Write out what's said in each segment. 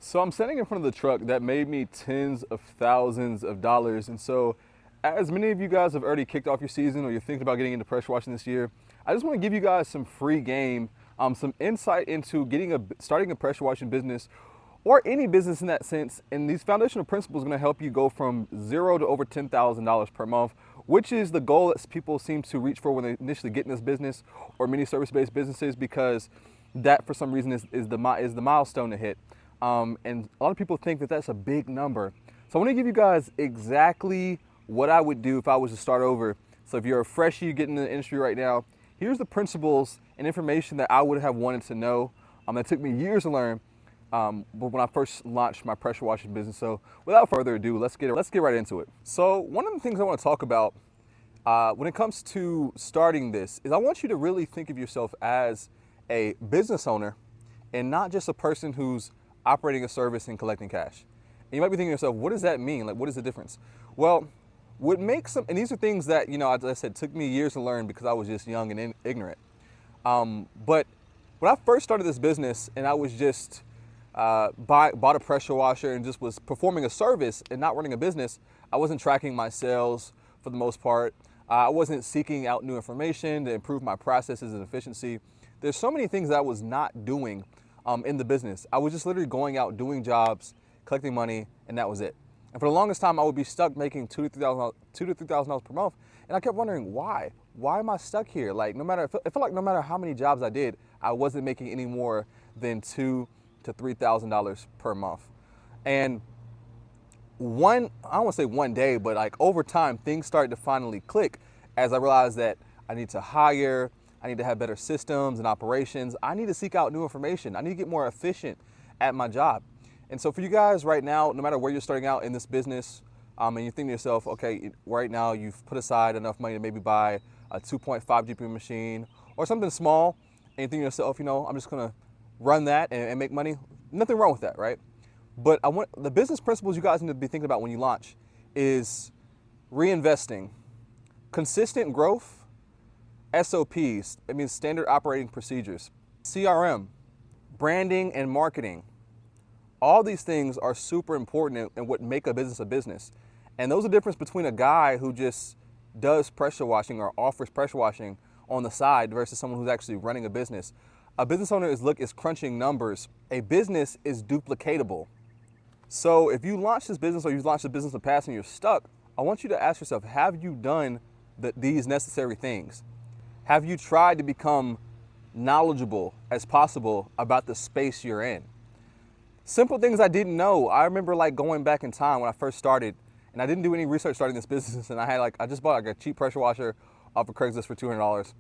So I'm standing in front of the truck that made me tens of thousands of dollars. And so, as many of you guys have already kicked off your season or you're thinking about getting into pressure washing this year, I just want to give you guys some free game, some insight into starting a pressure washing business or any business in that sense. And these foundational principles are going to help you go from zero to over $10,000 per month, which is the goal that people seem to reach for when they initially get in this business or many service-based businesses, because that for some reason is the milestone to hit. And a lot of people think that that's a big number. So I want to give you guys exactly what I would do if I was to start over. So if you're a freshie getting in the industry right now, here's the principles and information that I would have wanted to know. That took me years to learn. But when I first launched my pressure washing business. So without further ado, let's get right into it. So one of the things I want to talk about when it comes to starting this is I want you to really think of yourself as a business owner and not just a person who's operating a service and collecting cash. And you might be thinking to yourself, what does that mean? Like, what is the difference? Well, what makes and these are things that, as I said, took me years to learn because I was just young and ignorant. But when I first started this business and I was just bought a pressure washer and just was performing a service and not running a business, I wasn't tracking my sales for the most part. I wasn't seeking out new information to improve my processes and efficiency. There's so many things that I was not doing in the business. I was just literally going out, doing jobs, collecting money, and that was it. And for the longest time, I would be stuck making $2,000 to $3,000 per month. And I kept wondering why? Why am I stuck here? Like, it felt like no matter how many jobs I did, I wasn't making any more than $2,000 to $3,000 per month. And I don't want to say one day, but like over time, things started to finally click as I realized that I need to hire, I need to have better systems and operations. I need to seek out new information. I need to get more efficient at my job. And so for you guys right now, no matter where you're starting out in this business, and you think to yourself, okay, right now you've put aside enough money to maybe buy a 2.5 GPU machine or something small, and you think to yourself, I'm just gonna run that and make money. Nothing wrong with that, right? But the business principles you guys need to be thinking about when you launch is reinvesting, consistent growth, SOPs, it means standard operating procedures, CRM, branding and marketing. All these things are super important and what make a business a business. And those are the difference between a guy who just does pressure washing or offers pressure washing on the side versus someone who's actually running a business. A business owner is crunching numbers. A business is duplicatable. So if you launch this business or you've launched a business in the past and you're stuck, I want you to ask yourself, have you done these necessary things? Have you tried to become knowledgeable as possible about the space you're in? Simple things I didn't know. I remember like going back in time when I first started, and I didn't do any research starting this business, and I just bought like a cheap pressure washer off of Craigslist for $200,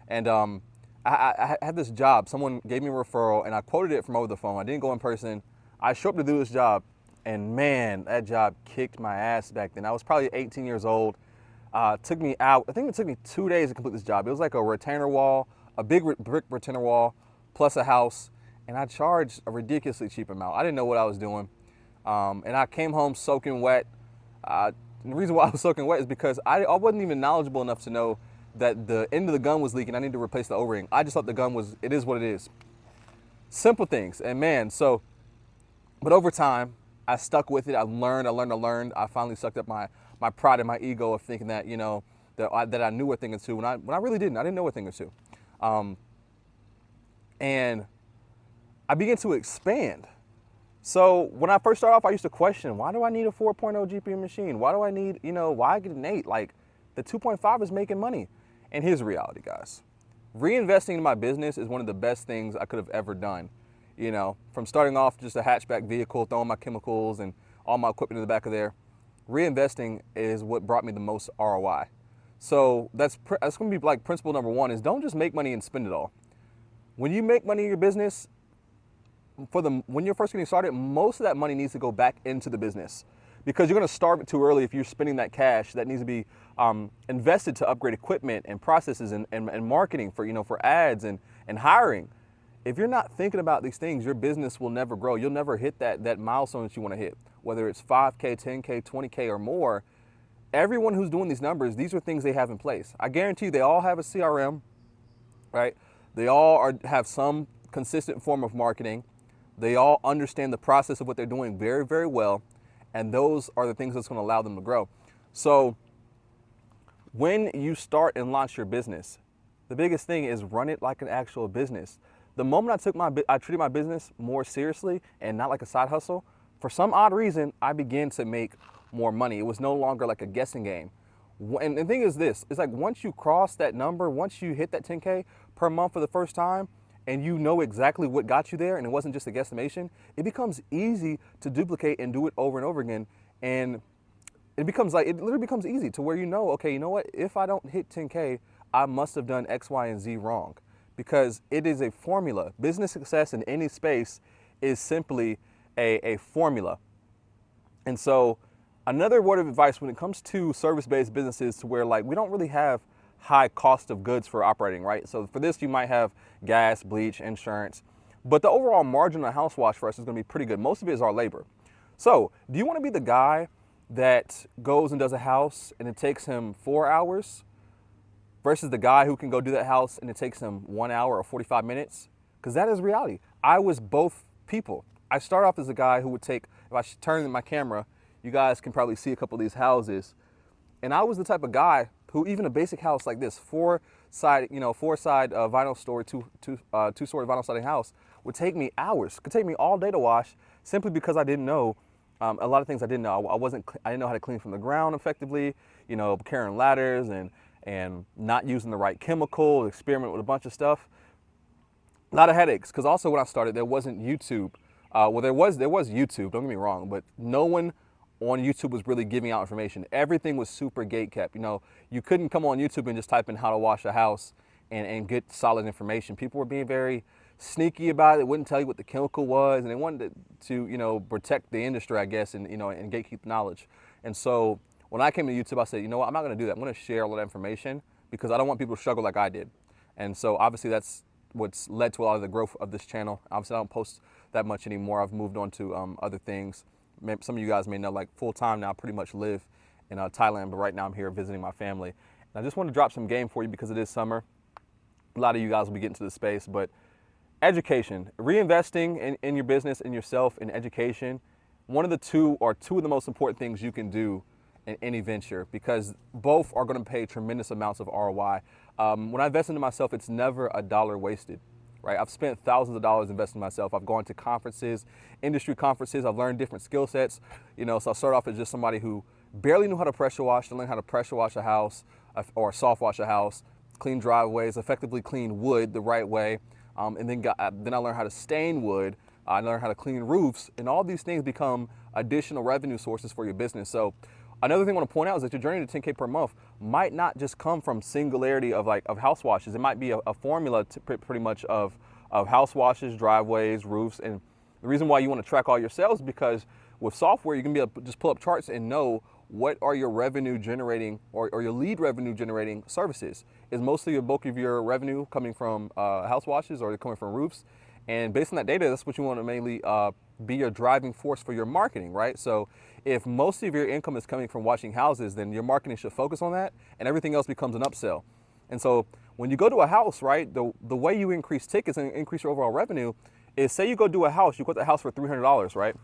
and I had this job. Someone gave me a referral, and I quoted it from over the phone. I didn't go in person. I showed up to do this job, and man, that job kicked my ass back then. I was probably 18 years old. Took me out. I think it took me 2 days to complete this job. It was like a retainer wall, a big brick retainer wall, plus a house, and I charged a ridiculously cheap amount. I didn't know what I was doing, and I came home soaking wet. The reason why I was soaking wet is because I wasn't even knowledgeable enough to know that the end of the gun was leaking. I needed to replace the O-ring. I just thought the gun it is what it is. Simple things, and man, but over time, I stuck with it. I learned. I finally sucked up my pride and my ego of thinking that, that I knew a thing or two when I really didn't. I didn't know a thing or two. And I began to expand. So when I first started off, I used to question, why do I need a 4.0 GPU machine? Why do I need, why get an 8? Like, the 2.5 is making money. And here's the reality, guys. Reinvesting in my business is one of the best things I could have ever done. From starting off just a hatchback vehicle, throwing my chemicals and all my equipment in the back of there, reinvesting is what brought me the most ROI. So that's going to be like principle number one is don't just make money and spend it all. When you make money in your business, when you're first getting started, most of that money needs to go back into the business because you're going to starve it too early if you're spending that cash that needs to be invested to upgrade equipment and processes and marketing for ads and hiring. If you're not thinking about these things, your business will never grow. You'll never hit that milestone that you want to hit, whether it's 5K, 10K, 20K or more. Everyone who's doing these numbers, these are things they have in place. I guarantee you they all have a CRM, right? They all have some consistent form of marketing. They all understand the process of what they're doing very, very well. And those are the things that's going to allow them to grow. So when you start and launch your business, the biggest thing is run it like an actual business. The moment I treated my business more seriously and not like a side hustle, for some odd reason, I began to make more money. It was no longer like a guessing game. And the thing is this, it's like once you cross that number, once you hit that 10K per month for the first time, and you know exactly what got you there, and it wasn't just a guesstimation, it becomes easy to duplicate and do it over and over again. And it literally becomes easy to where okay, you know what? If I don't hit 10K, I must have done X, Y, and Z wrong, because it is a formula. Business success in any space is simply a formula. And so another word of advice when it comes to service-based businesses, to where like we don't really have high cost of goods for operating, right? So for this, you might have gas, bleach, insurance, but the overall margin on a house wash for us is going to be pretty good. Most of it is our labor. So do you want to be the guy that goes and does a house and it takes him 4 hours versus the guy who can go do that house and it takes him 1 hour or 45 minutes? Because that is reality. I was both people. I start off as a guy who would take, if I turn my camera, you guys can probably see a couple of these houses. And I was the type of guy who, even a basic house like this, four-side vinyl story, two-story vinyl siding house, would take me hours. Could take me all day to wash, simply because I didn't know a lot of things. I didn't know. I didn't know how to clean from the ground effectively. Carrying ladders and not using the right chemical, experiment with a bunch of stuff. A lot of headaches, because also when I started, there wasn't YouTube. There was YouTube. Don't get me wrong, but no one on YouTube was really giving out information. Everything was super gate kept. You couldn't come on YouTube and just type in how to wash a house and get solid information. People were being very sneaky about it. They wouldn't tell you what the chemical was, and they wanted to protect the industry, I guess, and and gatekeep knowledge. And so when I came to YouTube, I said, you know what, I'm not going to do that. I'm going to share all that information, because I don't want people to struggle like I did. And so obviously that's what's led to a lot of the growth of this channel. Obviously I don't post that much anymore. I've moved on to other things. Some of you guys may know, like full time now, I pretty much live in Thailand, but right now I'm here visiting my family. And I just want to drop some game for you, because it is summer. A lot of you guys will be getting to the space, but education, reinvesting in your business, in yourself, in education, two of the most important things you can do in any venture, because both are going to pay tremendous amounts of ROI. When I invest into myself, it's never a dollar wasted. Right? I've spent thousands of dollars investing in myself. I've gone to conferences, industry conferences. I've learned different skill sets. So I started off as just somebody who barely knew how to pressure wash, to learn how to pressure wash a house or soft wash a house, clean driveways, effectively clean wood the right way. And then I learned how to stain wood. I learned how to clean roofs, and all these things become additional revenue sources for your business. So another thing I want to point out is that your journey to 10K per month might not just come from singularity of house washes. It might be a formula pretty much of house washes, driveways, roofs. And the reason why you want to track all your sales is because with software, you can be able to just pull up charts and know what are your revenue generating or your lead revenue generating services. Is mostly the bulk of your revenue coming from house washes, or coming from roofs? And based on that data, that's what you want to mainly be your driving force for your marketing, right? So if most of your income is coming from washing houses, then your marketing should focus on that, and everything else becomes an upsell. And so when you go to a house, right, the way you increase tickets and increase your overall revenue is, say you go do a house, you put the house for $300, right?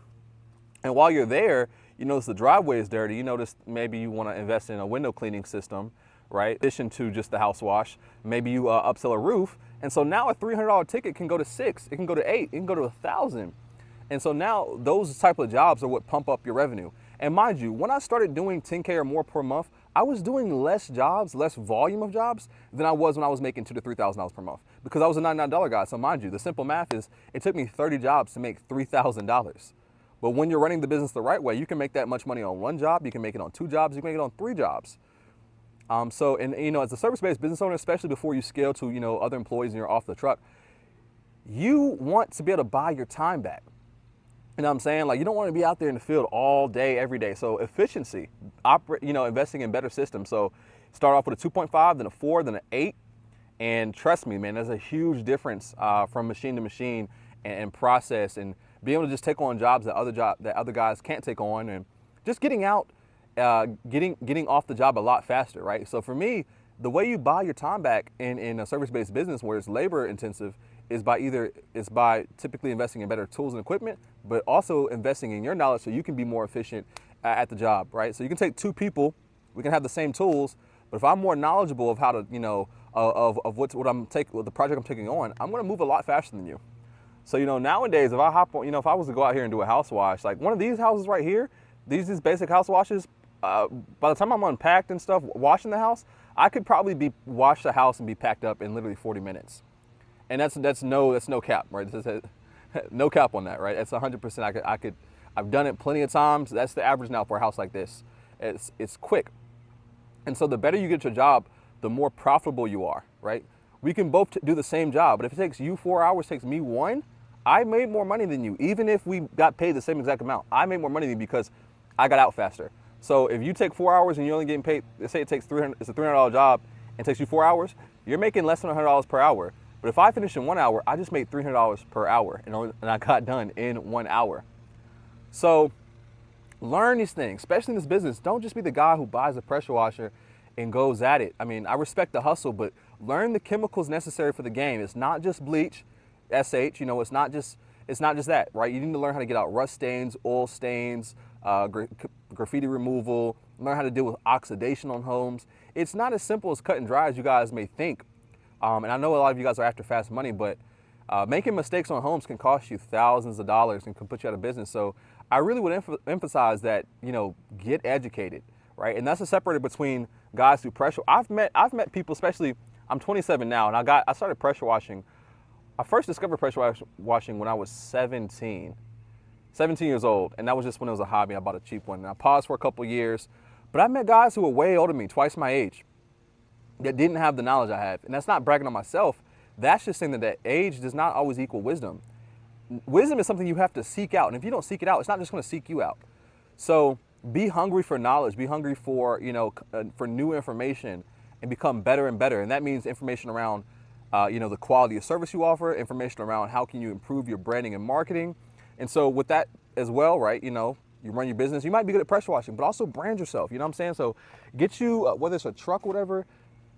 And while you're there, you notice the driveway is dirty. You notice maybe you want to invest in a window cleaning system, right? In addition to just the house wash, maybe you upsell a roof. And so now a $300 ticket can go to $600, it can go to $800, it can go to $1,000. And so now those type of jobs are what pump up your revenue. And mind you, when I started doing 10K or more per month, I was doing less jobs, less volume of jobs than I was when I was making $2,000 to $3,000 per month, because I was a $99 guy. So mind you, the simple math is it took me 30 jobs to make $3,000. But when you're running the business the right way, you can make that much money on one job, you can make it on 2 jobs, you can make it on 3 jobs. As a service-based business owner, especially before you scale to, other employees and you're off the truck, you want to be able to buy your time back. You know what I'm saying? Like, you don't want to be out there in the field all day, every day. So efficiency, investing in better systems. So start off with a 2.5, then a 4, then an 8. And trust me, man, there's a huge difference from machine to machine and process, and being able to just take on jobs that other guys can't take on, and just getting out, getting off the job a lot faster, right? So for me, the way you buy your time back in a service-based business where it's labor intensive is by typically investing in better tools and equipment, but also investing in your knowledge so you can be more efficient at the job, right? So you can take two people, we can have the same tools, but if I'm more knowledgeable of how to, of what the project I'm taking on, I'm going to move a lot faster than you. So, nowadays, if I hop on, if I was to go out here and do a house wash, like one of these houses right here, these basic house washes, by the time I'm unpacked and stuff, washing the house, I could probably wash the house and be packed up in literally 40 minutes. And that's no cap, right? No cap on that, right? It's 100%. I've done it plenty of times. That's the average now for a house like this. It's quick. And so the better you get your job, the more profitable you are, right? We can both do the same job, but if it takes you 4 hours, takes me 1, I made more money than you. Even if we got paid the same exact amount, I made more money than you because I got out faster. So if you take 4 hours and you're only getting paid, let's say it's a $300 job and it takes you 4 hours, you're making less than $100 per hour. But if I finish in 1 hour, I just made $300 per hour and I got done in 1 hour. So learn these things, especially in this business. Don't just be the guy who buys a pressure washer and goes at it. I mean, I respect the hustle, but learn the chemicals necessary for the game. It's not just bleach, SH, it's not just that, right? You need to learn how to get out rust stains, oil stains, graffiti removal, learn how to deal with oxidation on homes. It's not as simple as cut and dry as you guys may think. And I know a lot of you guys are after fast money, but making mistakes on homes can cost you thousands of dollars and can put you out of business. So I really would emphasize that, get educated, right? And that's a separator between guys who pressure. I've met people, especially, I'm 27 now, and I started pressure washing. I first discovered pressure washing when I was 17 years old, and that was just when it was a hobby. I bought a cheap one, and I paused for a couple years. But I met guys who were way older than me, twice my age, that didn't have the knowledge I have. And that's not bragging on myself. That's just saying that age does not always equal wisdom. Wisdom is something you have to seek out, and if you don't seek it out, it's not just going to seek you out. So be hungry for knowledge. Be hungry for for new information, and become better and better. And that means information around the quality of service you offer, information around how can you improve your branding and marketing. And so with that as well, right, you run your business, you might be good at pressure washing, but also brand yourself, you know what I'm saying? So get you, whether it's a truck or whatever,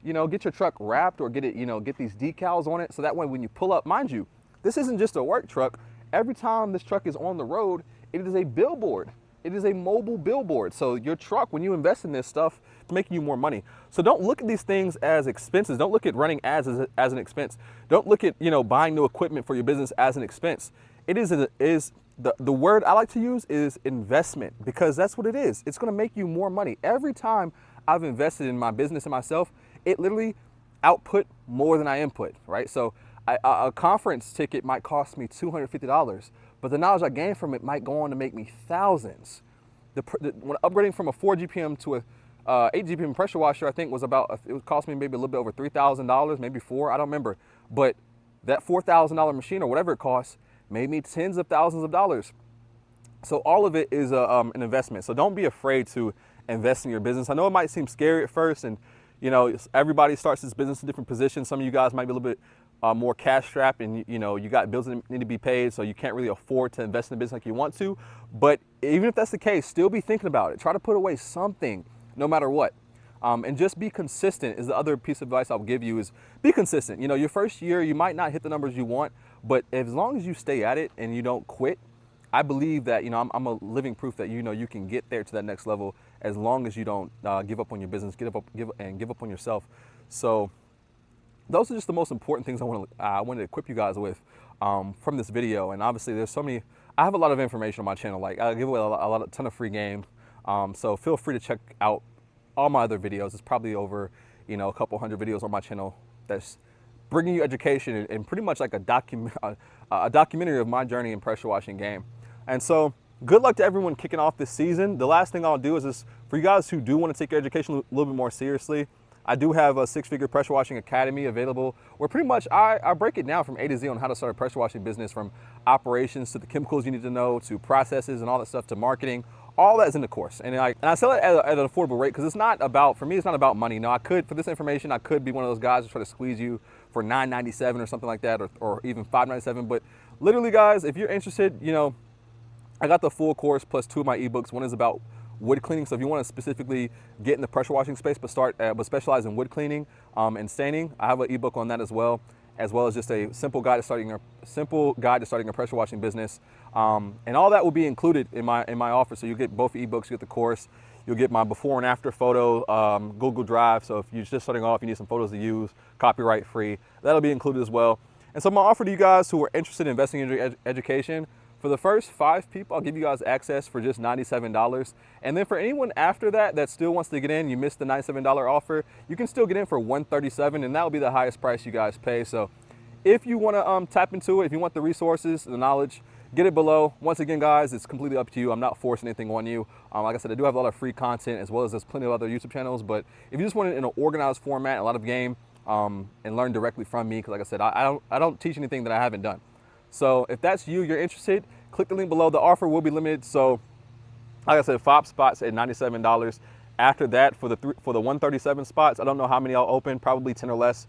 get your truck wrapped or get it, get these decals on it. So that way when you pull up, mind you, this isn't just a work truck. Every time this truck is on the road, it is a billboard. It is a mobile billboard. So your truck, when you invest in this stuff, it's making you more money. So don't look at these things as expenses. Don't look at running ads as an expense. Don't look at, buying new equipment for your business as an expense. It is the word I like to use is investment, because that's what it is. It's going to make you more money. Every time I've invested in my business and myself, it literally output more than I input, right? So a conference ticket might cost me $250, but the knowledge I gain from it might go on to make me thousands. When upgrading from a 4 GPM to a 8 GPM pressure washer, I think it would cost me maybe a little bit over $3,000, maybe $4,000, I don't remember. But that $4,000 machine or whatever it costs made me tens of thousands of dollars. So all of it is an investment. So don't be afraid to invest in your business. I know it might seem scary at first, and everybody starts this business in different positions. Some of you guys might be a little bit more cash strapped, and you got bills that need to be paid, so you can't really afford to invest in the business like you want to. But even if that's the case, still be thinking about it. Try to put away something, no matter what. And just be consistent is the other piece of advice I'll give you is be consistent. Your first year, you might not hit the numbers you want, but as long as you stay at it and you don't quit, I believe that, I'm a living proof that, you can get there to that next level as long as you don't give up on your business, give up on yourself. So those are just the most important things I wanted to equip you guys with from this video. And obviously there's so many, I have a lot of information on my channel. Like I give away a ton of free game. So feel free to check out all my other videos. It's probably over, a couple hundred videos on my channel that's bringing you education and pretty much like a documentary of my journey in pressure washing game. And so good luck to everyone kicking off this season. The last thing I'll do is for you guys who do want to take your education a little bit more seriously, I do have a 6-figure pressure washing academy available where pretty much I break it down from A to Z on how to start a pressure washing business, from operations to the chemicals you need to know to processes and all that stuff to marketing. All that is in the course. And I sell it at an affordable rate because it's not about, for me, it's not about money. Now, for this information, I could be one of those guys who try to squeeze you for $9.97 or something like that, or even $5.97. But literally, guys, if you're interested, I got the full course plus 2 of my ebooks. One is about wood cleaning. So if you want to specifically get in the pressure washing space, but specialize in wood cleaning and staining, I have an ebook on that as well. as well as just a simple guide to starting a pressure washing business. And all that will be included in my offer. So you get both ebooks, you get the course, you'll get my before and after photo Google Drive. So if you're just starting off, you need some photos to use, copyright free, that'll be included as well. And so my offer to you guys who are interested in investing in your education, for the first 5 people, I'll give you guys access for just $97. And then for anyone after that still wants to get in, you missed the $97 offer, you can still get in for $137, and that will be the highest price you guys pay. So if you want to tap into it, if you want the resources, the knowledge, get it below. Once again, guys, it's completely up to you. I'm not forcing anything on you. Like I said, I do have a lot of free content, as well as there's plenty of other YouTube channels. But if you just want it in an organized format, a lot of game, and learn directly from me, because like I said, I don't teach anything that I haven't done. So if that's you, you're interested, click the link below. The offer will be limited. So like I said, 5 spots at $97. After that, for the 137 spots, I don't know how many I'll open, probably 10 or less.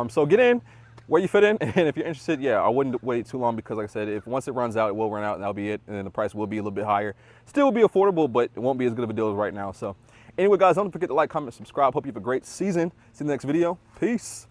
So get in where you fit in, and if you're interested, yeah, I wouldn't wait too long, because like I said, if once it runs out, it will run out, and that'll be it, and then the price will be a little bit higher. Still will be affordable, but it won't be as good of a deal as right now. So anyway, guys, don't forget to like, comment, subscribe. Hope you have a great season. See you in the next video. Peace.